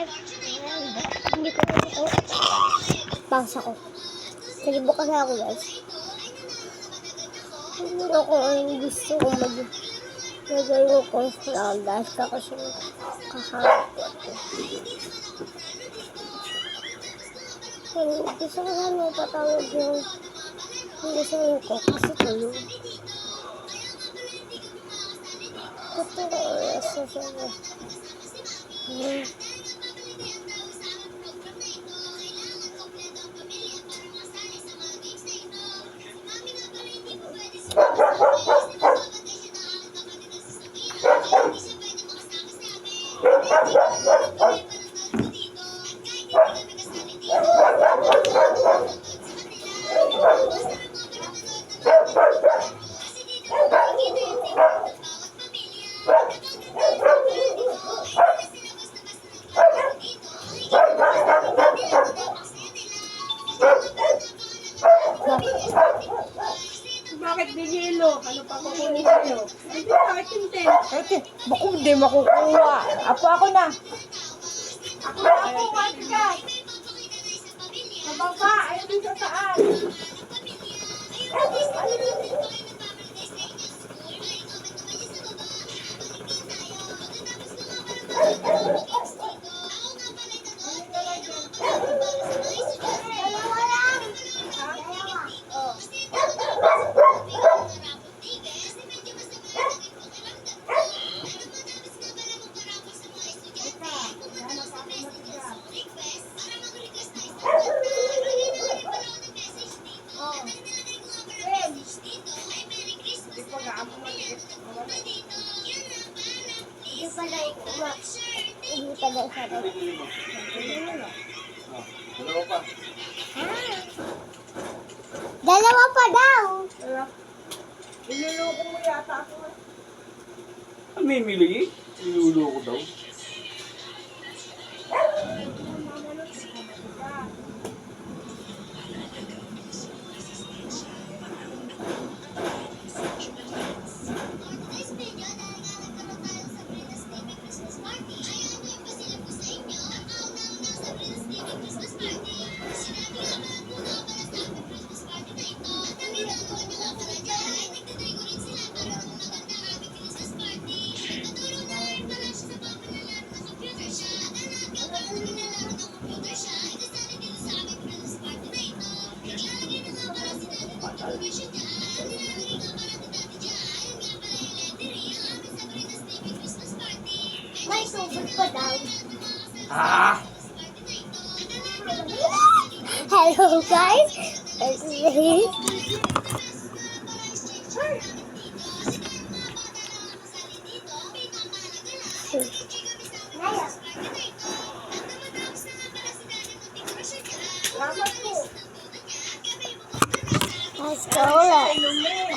Hindi ko na ito. Pause ako. Sige, bukas na ako, guys. Hindi ako ang gusto kong nagawin ko sa guys. Kasi kahanap ko ito. Gusto ko na patawag yung gusto ko kasi tulog. Gusto ko sa sabi. Bakit di yelo? Ano pa kukunin sa'yo? Hindi, bakit hindi? Bako hindi makukuha. Ako na. Ako na ako, wati ka. Sa baba, ayaw din sa taas. Hindi pa daw sa daw. Dalawa pa. Dalawa pa daw. Iluloko mo yata ako. Ang mimili? Inuulo ko daw. May tubig pa daw. Ah! Hello guys. Salamat po. Let's go.